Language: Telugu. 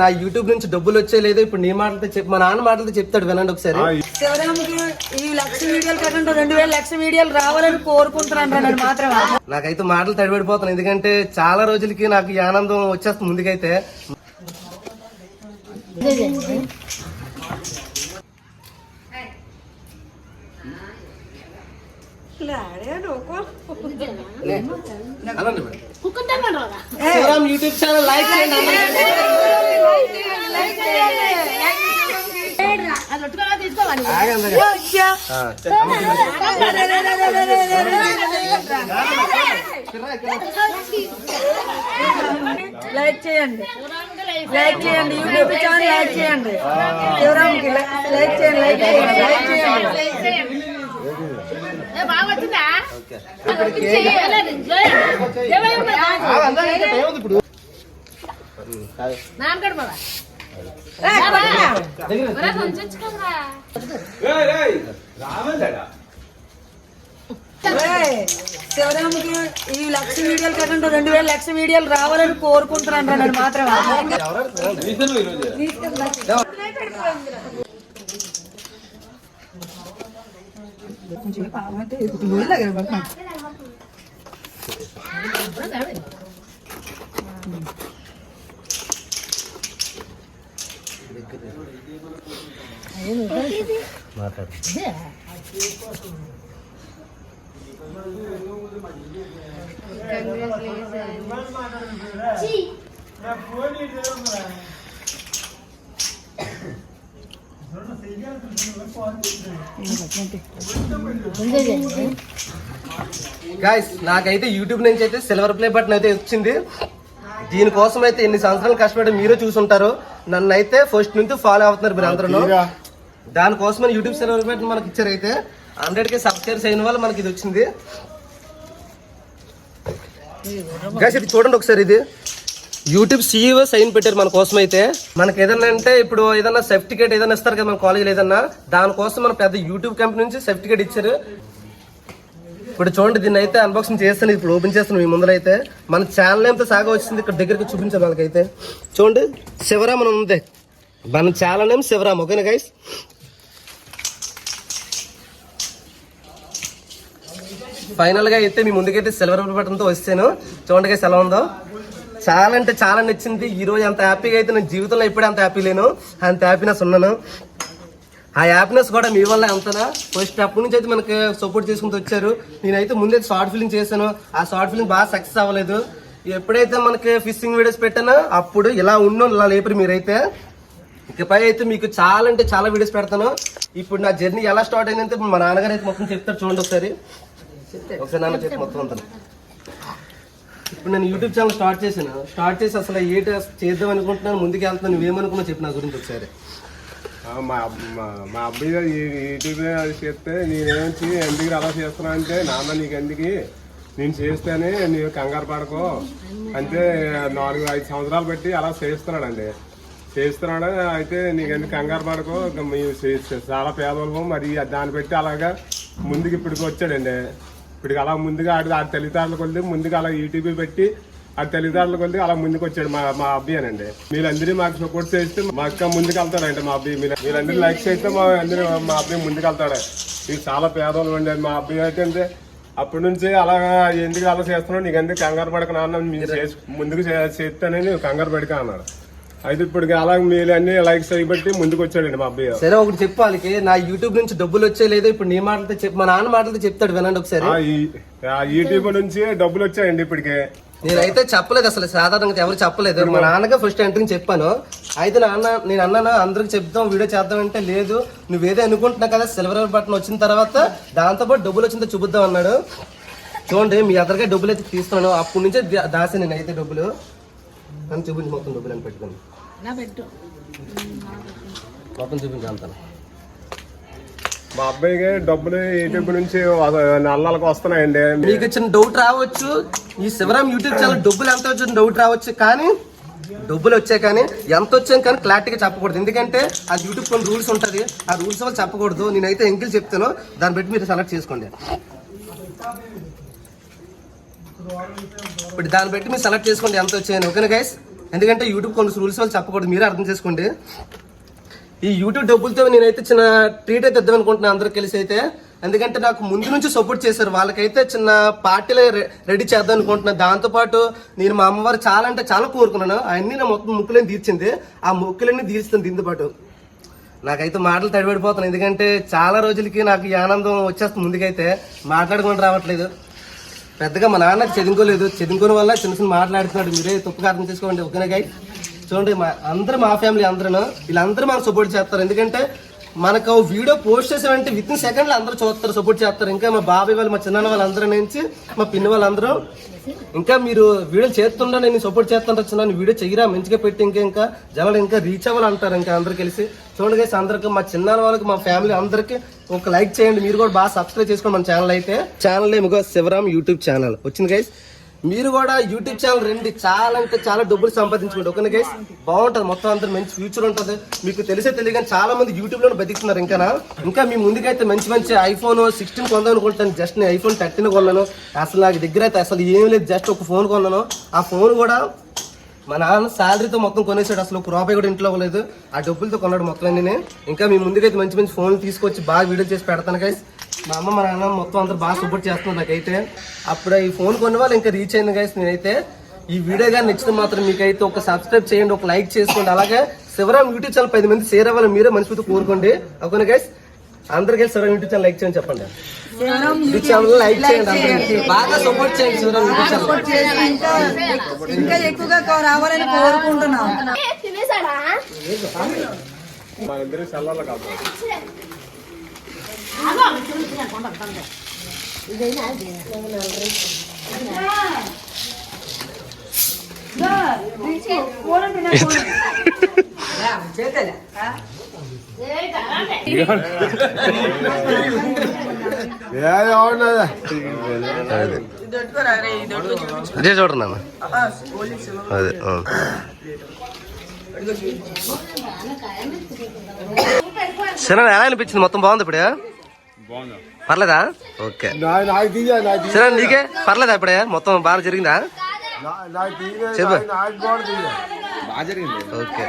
నా యూట్యూబ్ నుంచి డబ్బులు వచ్చే లేదో ఇప్పుడు నీ మాటలతో చెప్పి మా నాన్న మాటలతో చెప్తాడు, వినండి ఒకసారి. శివరాముకి ఈ 1,00,000 వీడియోలు కాకుండా 2,000 వీడియోలు రావాలని కోరుకుంటున్నాను మాత్రమే. నాకైతే మాటలు తడిపడిపోతాను, ఎందుకంటే చాలా రోజులకి నాకు ఈ ఆనందం వచ్చేస్తుంది. ముందుకైతే శివరామ్ యూట్యూబ్ ఛానల్ లైక్ చేయండి. లైక్ చేయండి, లైక్ చేయండి, యూట్యూబ్ ఛానల్ లైక్ చేయండి, శివరామ్కి లైక్ చేయండి, లైక్ చేయండి, లైక్ చేయండి. శివరాముకి ఈ 1,00,000 వీడియోలు కాకుండా 2,000 వీడియోలు రావాలని కోరుకుంటున్నాను మాత్రమే. గైస్, నాకైతే యూట్యూబ్ నుంచి అయితే సిల్వర్ ప్లే బటన్ అయితే వచ్చింది. దీనికోసం అయితే ఎన్ని సంవత్సరాలు కష్టపడి మీరే చూసుంటారు. నన్ను అయితే ఫస్ట్ నుంచి ఫాలో అవుతున్నారు మీరు అందరూ. దానికోసమని యూట్యూబ్ సిల్వర్ బటన్ మనకి ఇచ్చారు. అయితే 100K సబ్స్క్రైబర్స్ అయిన వాళ్ళు మనకి ఇది వచ్చింది. గైస్, ఇది చూడండి ఒకసారి. ఇది యూట్యూబ్ CEO సైన్ పెట్టారు మన కోసం. అయితే మనకి ఏదన్నా అంటే ఇప్పుడు ఏదన్నా సర్టిఫికేట్ ఏదైనా ఇస్తారు కదా మన కాలేజీలో, ఏదన్నా దానికోసం మన పెద్ద యూట్యూబ్ కంపెనీ నుంచి సర్టిఫికేట్ ఇచ్చారు. ఇప్పుడు చూడండి, దీన్ని అయితే అన్బాక్సింగ్ చేస్తాను. ఇప్పుడు ఓపెన్ చేస్తాను మీ ముందర. అయితే మన ఛానల్ ఏమితో సాగా వచ్చింది ఇక్కడ దగ్గరికి చూపించాలి వాళ్ళకైతే. చూడండి, శివరామ్ అని ఉంది. మన ఛానల్ నేమ్ శివరామ్. ఓకేనా గైస్? ఫైనల్ గా అయితే మీ ముందుకైతే సిల్వర్ బటన్ తో వచ్చాను. చూడండి గైస్ ఎలా ఉందో. చాలా అంటే చాలా నచ్చింది. ఈ రోజు అంత హ్యాపీగా అయితే నేను జీవితంలో ఎప్పుడూ అంత హ్యాపీ లేను, అంత హ్యాపీనెస్ ఉన్నాను. ఆ హ్యాపీనెస్ కూడా మీ వల్ల అంతనా. ఫస్ట్ అప్పటి నుంచి అయితే మనకి సపోర్ట్ చేసుకుంటూ వచ్చారు. నేనైతే ముందైతే షార్ట్ ఫిల్మ్ చేశాను. ఆ షార్ట్ ఫిల్మ్ బాగా సక్సెస్ అవ్వలేదు. ఎప్పుడైతే మనకి ఫిషింగ్ వీడియోస్ పెట్టానో అప్పుడు ఇలా ఉన్నాను, ఇలా లేపరు మీరైతే. ఇకపై అయితే మీకు చాలా అంటే చాలా వీడియోస్ పెడతాను. ఇప్పుడు నా జర్నీ ఎలా స్టార్ట్ అయిందంటే మా నాన్నగారు అయితే మొత్తం చెప్తారు. చూడండి ఒకసారి నాన్న చెప్పి మొత్తం అంతా. ఇప్పుడు నేను యూట్యూబ్ ఛానల్ స్టార్ట్ చేసి అసలు ఏంటి చేద్దాం అనుకుంటున్నాను, ముందుకు వెళ్తున్నాను. నువ్వేమనుకున్నావు చెప్పు నా గురించి ఒకసారి. మా అబ్బాయి యూట్యూబ్ చేస్తే నేనేమొచ్చి ఎందుకు అలా చేస్తున్నా అంటే, నాన్న నీకు ఎందుకు, నేను చేస్తేనే నీవు కంగారు పడకో అంటే 4-5 సంవత్సరాలు పెట్టి అలా చేస్తున్నాడండి. చేస్తున్నాడు. అయితే నీకు ఎందుకు కంగారు పడకో, చాలా పేదవాళ్ళము, మరి దాన్ని పెట్టి అలాగా ముందుకు ఇప్పటికి వచ్చాడండి. ఇప్పటికి అలా ముందుగా ఆ తల్లిదండ్రులు కొద్ది ముందుగా అలా యూట్యూబ్ పెట్టి ఆ తల్లిదండ్రులు కొద్ది అలా ముందుకు వచ్చాడు మా అబ్బాయి అనండి. మీరందరూ మాకు సపోర్ట్ చేస్తే మా అక్క ముందుకు వెళ్తాడండి. మా అబ్బాయి మీరందరూ లైక్ చేస్తే మా అబ్బాయి ముందుకు వెళ్తాడు. ఇది చాలా పేదవాళ్ళు అండి. మా అబ్బాయి అయితే అప్పటి నుంచి అలా ఎందుకు అలా చేస్తున్నావు, నీకు ఎందుకు కంగారు పడక నాన్న, ముందుకు చేస్తానని కంగారు పడక అన్నాడు. అయితే ఇప్పుడు అలా మీరు అన్ని లైక్స్ అయిబట్టి ముందుకు వచ్చాడండి మా అబ్బాయి. సరే ఒకటి చెప్పు వాళ్ళకి, నా యూట్యూబ్ నుంచి డబ్బులు వచ్చే లేదో ఇప్పుడు నీ మాటలతో చెప్పి మా నాన్న మాటలతో చెప్తాడు, వినండి ఒకసారి. యూట్యూబ్ నుంచి డబ్బులు వచ్చాయండి ఇప్పటికే. నేనైతే చెప్పలేదు అసలు, సాధారణంగా ఎవరు చెప్పలేదు. మా నాన్నగా ఫస్ట్ ఎంట్రీ చెప్పాను. అయితే నేను అన్నాను అందరికి చెప్తాం వీడియో చేద్దాం అంటే, లేదు నువ్వేదో అనుకుంటున్నావు కదా సిల్వర్ బటన్ వచ్చిన తర్వాత దాంతోపాటు డబ్బులు వచ్చిందో చూపిద్దాం అన్నాడు. చూడండి మీ అందరికీ డబ్బులు అయితే తీస్తున్నాను. అప్పటి నుంచే దాసి నేను అయితే డబ్బులు అని చూపించి మొత్తం డబ్బులు అని పెట్టుకుని మొత్తం చూపించాను. మా అబ్బాయికి డబ్బులు యూట్యూబ్ నుంచి నల్లలకు వస్తున్నాయండి. మీకు ఇచ్చిన డౌట్ రావచ్చు, ఈ శివరామ్ యూట్యూబ్ ఛానల్ డబ్బులు ఎంత వచ్చిన డౌట్ రావచ్చు, కానీ డబ్బులు వచ్చాయి కానీ ఎంత వచ్చాను కానీ క్లారిటీగా చెప్పకూడదు. ఎందుకంటే అది యూట్యూబ్ కొన్ని రూల్స్ ఉంటుంది, ఆ రూల్స్ వల్ల చెప్పకూడదు. నేనైతే ఎంకిల్ చెప్తాను, దాన్ని బట్టి మీరు సెలెక్ట్ చేసుకోండి. ఇప్పుడు దాన్ని బట్టి మీరు సెలెక్ట్ చేసుకోండి ఎంత వచ్చాయని. ఓకేనా గైస్? ఎందుకంటే యూట్యూబ్ కొన్ని రూల్స్ వాళ్ళు చెప్పకూడదు, మీరే అర్థం చేసుకోండి. ఈ యూట్యూబ్ డబ్బులతో నేనైతే చిన్న ట్రీట్ అయితే ఇద్దాం అనుకుంటున్నాను అందరికి కలిసి అయితే. ఎందుకంటే నాకు ముందు నుంచి సపోర్ట్ చేశారు, వాళ్ళకైతే చిన్న పార్టీలో రెడీ చేద్దాం అనుకుంటున్నాను. దాంతోపాటు నేను మా అమ్మవారు చాలా అంటే చాలా కోరుకున్నాను, అవన్నీ నా మొత్తం ముక్కులని తీర్చింది, ఆ ముక్కులన్నీ తీర్చుతాను. దీంతో పాటు నాకైతే మాటలు తడిపడిపోతున్నాను, ఎందుకంటే చాలా రోజులకి నాకు ఈ ఆనందం వచ్చేస్తుంది. ముందుకైతే మాట్లాడుకొని రావట్లేదు. పెద్దగా మా నాన్నకి చదువుకోలేదు, చదువుకోని వల్ల చిన్న చిన్న మాట్లాడుతున్నాడు. మీరే తప్పుగా అర్థం చేసుకోండి, ఓకేనా గైస్? చూడండి అందరూ మా ఫ్యామిలీ అందరూ వీళ్ళందరూ మనకు సపోర్ట్ చేస్తారు. ఎందుకంటే మనకు వీడియో పోస్ట్ చేసామంటే విత్ ఇన్ సెకండ్లో అందరూ చూస్తారు, సపోర్ట్ చేస్తారు. ఇంకా మా బాబాయ్ వాళ్ళు, మా చిన్న వాళ్ళందరూ నుంచి మా పిన్ని వాళ్ళందరూ ఇంకా మీరు వీడియోలు చేస్తుండే నేను సపోర్ట్ చేస్తుంటా, చిన్న వీడియో చెయ్యరా మంచిగా పెట్టి ఇంకా జనాలు ఇంకా రీచ్ అవ్వాలి అంటారు. ఇంకా అందరు కలిసి చూడండి గైస్, అందరికి మా చిన్న వాళ్ళకి మా ఫ్యామిలీ అందరికి ఒక లైక్ చేయండి. మీరు కూడా బాగా సబ్స్క్రైబ్ చేసుకోండి మన ఛానల్ అయితే. ఛానల్ ఏమో శివరామ్ యూట్యూబ్ ఛానల్ వచ్చింది గైస్. మీరు కూడా యూట్యూబ్ ఛానల్ రండి, చాలా అంటే చాలా డబ్బులు సంపాదించుకోండి, ఓకే గైస్? బాగుంటుంది, మొత్తం అందరూ మంచి ఫ్యూచర్ ఉంటుంది. మీకు తెలిసే తెలియగానే చాలా మంది యూట్యూబ్ లో బతికుతున్నారు. ఇంకా మీ ముందుకైతే మంచి మంచి ఐఫోన్ 16 కొందాం అనుకుంటాను. జస్ట్ నేను ఐఫోన్ 13 కొన్నాను. అసలు నాకు దగ్గర అయితే అసలు ఏం లేదు, జస్ట్ ఒక ఫోన్ కొన్నాను. ఆ ఫోన్ కూడా మా నాన్న శాలరీతో మొత్తం కొనేసాడు, అసలు ఒక రూపాయి కూడా ఇంట్లో లేదు, ఆ డబ్బులతో కొన్నాడు మొత్తం అన్ని. ఇంకా మీ ముందుకైతే మంచి మంచి ఫోన్లు తీసుకొచ్చి బాగా వీడియో చేసి పెడతాను గైస్. మా అమ్మ మా నాన్న మొత్తం అందరూ బాగా సపోర్ట్ చేస్తున్నారు నాకైతే. అప్పుడు ఈ ఫోన్ కొన్న వాళ్ళు ఇంకా రీచ్ అయింది గైస్. నేనైతే ఈ వీడియో కానీ నచ్చితే మాత్రం మీకైతే ఒక సబ్స్క్రైబ్ చేయండి, ఒక లైక్ చేసుకోండి. అలాగే శివరామ్ యూట్యూబ్ ఛానల్ 10 మంది షేర్ అవ్వాలి, మీరే మనసుతో కోరుకోండి, ఓకే గైస్? అందరికీ శివరామ్ యూట్యూబ్ ఛానల్ లైక్ చేయండి, చెప్పండి. యూట్యూబ్ ఛానల్ లైక్ చేయండి, బాగా సపోర్ట్ చేయండి శివరామ్ యూట్యూబ్ ఛానల్. ఇంకా ఎక్కువగా రావాలని కోరుకుంటున్నాం. మా ఇద్దరు సెల్లాల కాదు. అదే చూడండి నాన్న, అదే సరే. ఎలా అనిపించింది? మొత్తం బాగుంది ఇప్పుడే? పర్లేదా? ఓకే సరే. నీకే పర్లేదా ఇప్పుడే? మొత్తం బాగా జరిగిందా? చెప్పు. ఓకే.